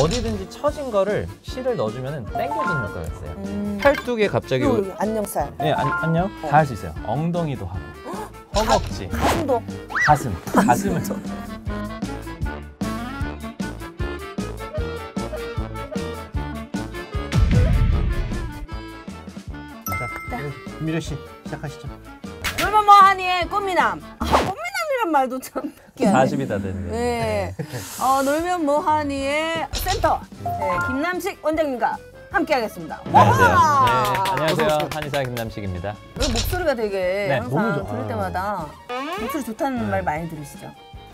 어디든지 처진 거를 실을 넣어주면 당겨주는 효과가 있어요. 팔뚝에 갑자기 안녕살. 네, 안녕. 다 할 수 있어요. 엉덩이도 하고 허벅지, 가슴도. 가슴을 자, 김미려 씨 시작하시죠. 놀면 뭐하니의 꽃미남. 꽃미남이란 말도 참 40이 다 됐네요. 네. 놀면 뭐하니의 센터 김남식 원장님과 함께하겠습니다. 안녕하세요. 네, 안녕하세요. 한의사 김남식입니다. 목소리가 되게 항상 너무 좋아. 들을 때마다 목소리 좋다는 말 많이 들으시죠?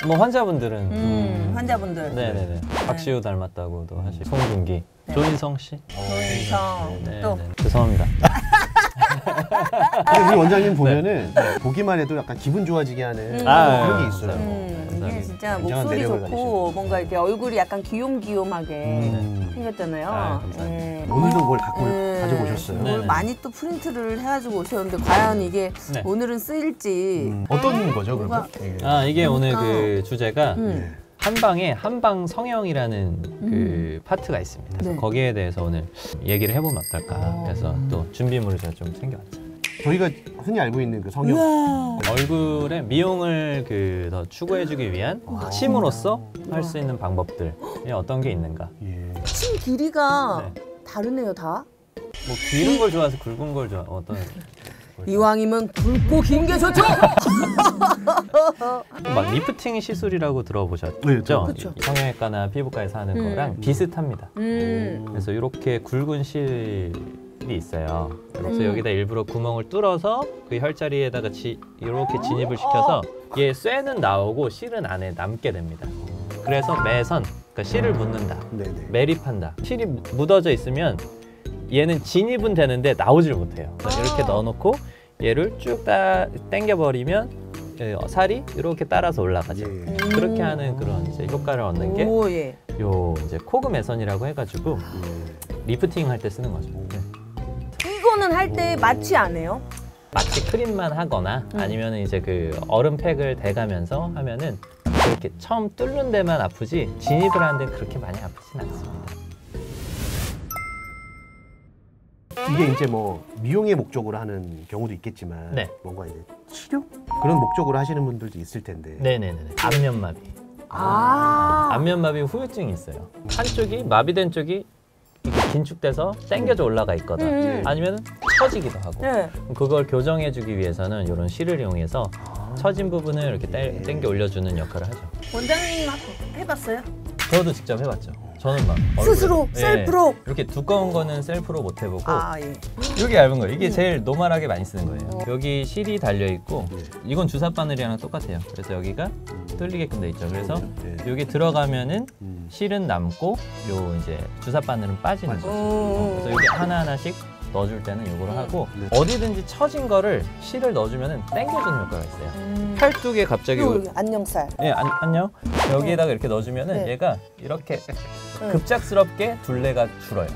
뭐 환자분들은 환자분들. 네네네. 박시우 닮았다고도 하시고 송중기, 네. 조인성 씨. 조인성. 네, 또 네. 죄송합니다. 근데 우리 원장님 보면은 보기만 해도 약간 기분 좋아지게 하는 그런 게 있어요. 이게 진짜 굉장한 목소리 매력을 좋고 가지시는 뭔가 이렇게 얼굴이 약간 귀염귀염하게 생겼잖아요. 감사합니다. 네. 오늘도 뭘 가져오셨어요? 오늘 네네. 많이 또 프린트를 해가지고 오셨는데 과연 이게 네. 오늘은 쓰일지. 어떤 거죠, 그러면? 이게 오늘 그러니까. 그 주제가 한방에 한방 성형이라는 그 파트가 있습니다. 그래서 네. 거기에 대해서 오늘 얘기를 해보면 어떨까. 그래서 또 준비물을 제가 좀 챙겨왔죠. 저희가 흔히 알고 있는 그 성형. 얼굴에 미용을 더 추구해주기 위한 침으로써 할 수 있는 방법들이 어떤 게 있는가. 예. 침 길이가 네. 다르네요, 다. 뭐 기른 걸 좋아해서 굵은 걸 좋아 어떤 이왕이면 굵고 긴 게 좋죠. 막 리프팅 시술이라고 들어보셨죠? 네, 그쵸. 성형외과나 피부과에서 하는 거랑 비슷합니다. 음. 그래서 이렇게 굵은 실이 있어요. 그래서 여기다 일부러 구멍을 뚫어서 그 혈자리에다가 이렇게 진입을 시켜서 얘 쇠는 나오고 실은 안에 남게 됩니다. 그래서 매선, 그러니까 실을 묻는다, 네네. 매립한다. 실이 묻어져 있으면 얘는 진입은 되는데 나오질 못해요. 그래서 이렇게 넣어놓고 얘를 쭉 당겨버리면 살이 이렇게 따라서 올라가죠. 예. 그렇게 하는 그런 이제 효과를 얻는 게 오, 예. 요 이제 코그 매선이라고 해가지고 리프팅 할 때 쓰는 거죠. 네. 이거는 할 때 마취 안 해요? 마치 크림만 하거나 아니면 이제 그 얼음팩을 대가면서 하면은 그렇게 처음 뚫는 데만 아프지 진입을 하는 데는 그렇게 많이 아프진 않습니다. 이게 이제 뭐 미용의 목적으로 하는 경우도 있겠지만 네. 뭔가 이제 치료? 그런 목적으로 하시는 분들도 있을 텐데. 네네네. 안면마비. 안면마비 후유증이 있어요. 한쪽이 마비된 쪽이 이렇게 긴축돼서 당겨져 올라가 있거든. 아니면 처지기도 하고. 네. 그걸 교정해주기 위해서는 이런 실을 이용해서 처진 부분을 이렇게 당겨 올려주는 역할을 하죠. 원장님 해봤어요? 저도 직접 해봤죠. 저는 막 스스로 얼굴에, 셀프로? 이렇게 두꺼운 거는 셀프로 못 해보고 예. 여기 얇은 거 이게 제일 노멀하게 많이 쓰는 거예요. 여기 실이 달려 있고 이건 주사 바늘이랑 똑같아요. 그래서 여기가 뚫리게끔 돼 있죠. 그래서 여기 들어가면은 실은 남고 요 이제 주사 바늘은 빠지는 거죠. 그래서 여기 하나하나씩 넣어줄 때는 이걸 하고 어디든지 처진 거를 실을 넣어주면 당겨주는 효과가 있어요. 팔뚝에 갑자기 안녕살. 안녕 여기에다가 이렇게 넣어주면은 얘가 이렇게 급작스럽게 둘레가 줄어요.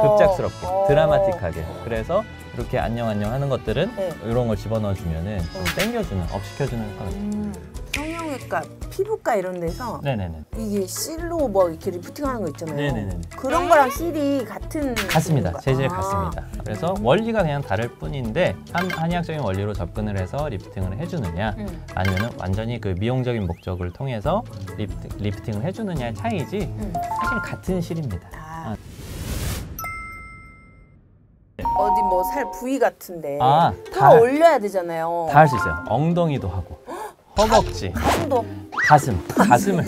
급작스럽게 드라마틱하게. 그래서 이렇게 안녕 하는 것들은 이런 걸 집어넣어주면은 당겨주는 업시켜주는 효과가 있어요. 성형외과, 피부과 이런 데서 네네네. 이게 실로 뭐 이렇게 리프팅하는 거 있잖아요. 네네네. 그런 거랑 실이 같은 같습니다. 건가? 재질 같습니다. 그래서 원리가 그냥 다를 뿐인데 한의학적인 원리로 접근을 해서 리프팅을 해주느냐 아니면 완전히 그 미용적인 목적을 통해서 리프팅을 해주느냐의 차이지 사실 같은 실입니다. 어디 뭐 살 부위 같은데 다 더 올려야 되잖아요. 다 할 수 있어요. 엉덩이도 하고 허벅지, 가슴도. 가슴을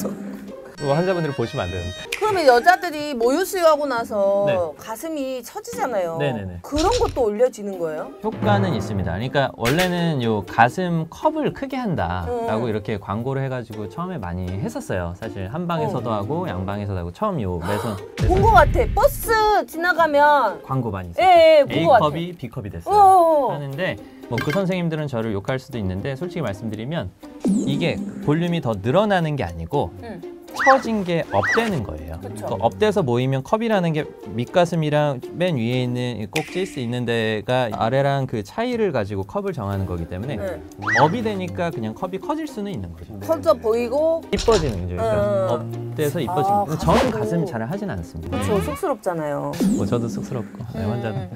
환자분들이 보시면 안 되는데. 그러면 여자들이 모유 수유하고 나서 네. 가슴이 처지잖아요. 네네네. 그런 것도 올려지는 거예요? 효과는 있습니다. 그러니까 원래는 요 가슴 컵을 크게 한다라고 이렇게 광고를 해가지고 처음에 많이 했었어요. 사실 한방에서도 하고 양방에서도 하고 처음 요 매선 본 거 같아. 버스 지나가면 광고 많이 있어요. 예, 본 거 같아. A컵이 B컵이 됐어요. 어어어. 하는데 뭐 그 선생님들은 저를 욕할 수도 있는데 솔직히 말씀드리면 이게 볼륨이 더 늘어나는 게 아니고 처진 게 업되는 거예요. 그쵸. 그 업돼서 모이면 컵이라는 게 밑가슴이랑 맨 위에 있는 이 꼭지일 수 있는 데가 아래랑 그 차이를 가지고 컵을 정하는 거기 때문에 네. 업이 되니까 그냥 컵이 커질 수는 있는 거죠. 커져 보이고 이뻐지는 거죠. 그러니까 업돼서 이뻐지는 거죠. 저는 가슴 잘 하진 않습니다. 그렇죠. 쑥스럽잖아요. 뭐 저도 쑥스럽고 환자는.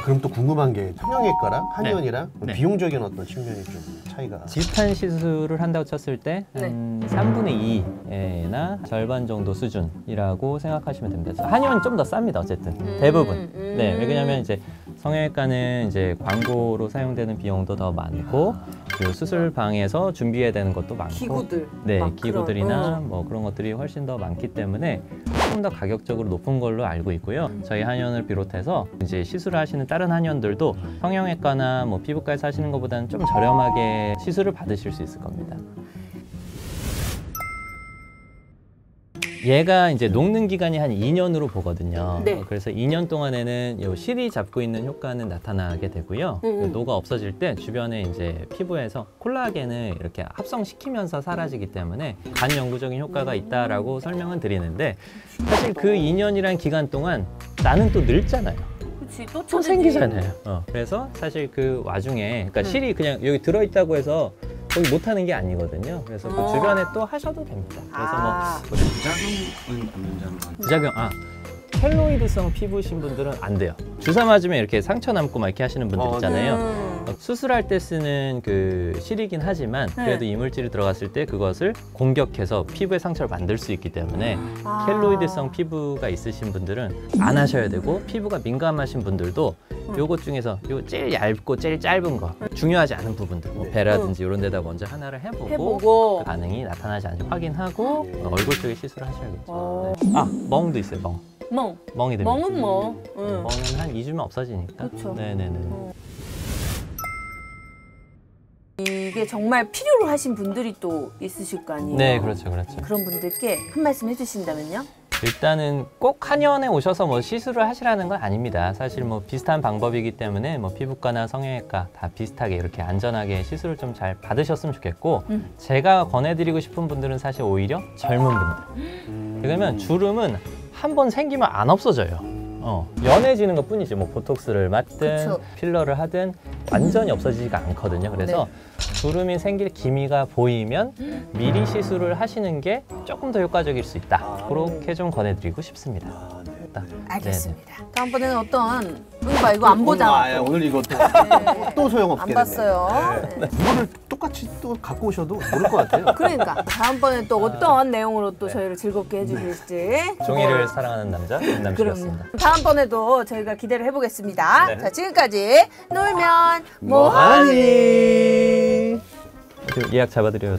그럼 또 궁금한 게 성형외과랑 한의원이랑 네. 비용적인 어떤 측면이 좀 차이가 비슷한 시술을 한다고 쳤을 때 한 3분의 2나 절반 정도 수준이라고 생각하시면 됩니다. 한의원이 좀 더 쌉니다. 어쨌든 대부분. 네, 왜냐하면 이제 성형외과는 이제 광고로 사용되는 비용도 더 많고 그 수술방에서 준비해야 되는 것도 많고 기구들. 네, 막 기구들이나 그런, 뭐 그런 것들이 훨씬 더 많기 때문에 조금 더 가격적으로 높은 걸로 알고 있고요. 저희 한의원을 비롯해서 이제 시술을 하시는 다른 한의원들도 성형외과나 뭐 피부과에서 하시는 것보다는 좀 저렴하게 시술을 받으실 수 있을 겁니다. 얘가 이제 녹는 기간이 한 2년으로 보거든요. 네. 그래서 2년 동안에는 요 실이 잡고 있는 효과는 나타나게 되고요. 그 녹아 없어질 때 주변에 이제 피부에서 콜라겐을 이렇게 합성시키면서 사라지기 때문에 반영구적인 효과가 있다라고 설명은 드리는데 사실 그 2년이란 기간 동안 나는 또 늙잖아요. 그치, 또 또 쳐지지. 생기잖아요. 그래서 사실 그 와중에 그러니까 실이 그냥 여기 들어있다고 해서 거기 못하는 게 아니거든요. 그래서 그 주변에 또 하셔도 됩니다. 그래서 뭐 부작용은 없는지 한번. 부작용 켈로이드성 피부신 분들은 안 돼요. 주사 맞으면 이렇게 상처 남고 막 이렇게 하시는 분들 있잖아요. 수술할 때 쓰는 그 실이긴 하지만 그래도 이물질이 들어갔을 때 그것을 공격해서 피부에 상처를 만들 수 있기 때문에 켈로이드성 피부가 있으신 분들은 안 하셔야 되고 피부가 민감하신 분들도 요것 중에서 요 제일 얇고 제일 짧은 거 중요하지 않은 부분들 뭐 배라든지 이런 데다 먼저 하나를 해보고 반응이 나타나지 않는지 확인하고 얼굴 쪽에 시술을 하셔야겠죠. 네. 멍도 있어요. 멍이 됩니다. 멍은 뭐. 멍은 한 2주면 없어지니까. 그렇죠. 네네네. 이게 정말 필요로 하신 분들이 또 있으실 거 아니에요? 네, 그렇죠, 그렇죠. 그런 분들께 한 말씀 해주신다면요? 일단은 꼭 한의원에 오셔서 뭐 시술을 하시라는 건 아닙니다. 사실 뭐 비슷한 방법이기 때문에 뭐 피부과나 성형외과 다 비슷하게 이렇게 안전하게 시술을 좀 잘 받으셨으면 좋겠고 제가 권해드리고 싶은 분들은 사실 오히려 젊은 분들. 왜냐면 주름은 한 번 생기면 안 없어져요. 연해지는 것 뿐이지 뭐 보톡스를 맞든 그쵸. 필러를 하든 완전히 없어지지가 않거든요. 그래서 주름이 생길 기미가 보이면 미리 시술을 하시는 게 조금 더 효과적일 수 있다. 그렇게 좀 권해드리고 싶습니다. 알겠습니다. 다음번에는 어떤 이거 안 보잖아. 오늘 이거 또 소용없게 안 봤어요. 네. 이거를 똑같이 또 갖고 오셔도 모를 것 같아요. 그러니까 다음번에 또 어떤 내용으로 또 저희를 즐겁게 해주실지. 종이를 사랑하는 남자 김남 씨였습니다. 다음번에도 저희가 기대를 해보겠습니다. 자, 지금까지 놀면 뭐하니? 예약 잡아드려요.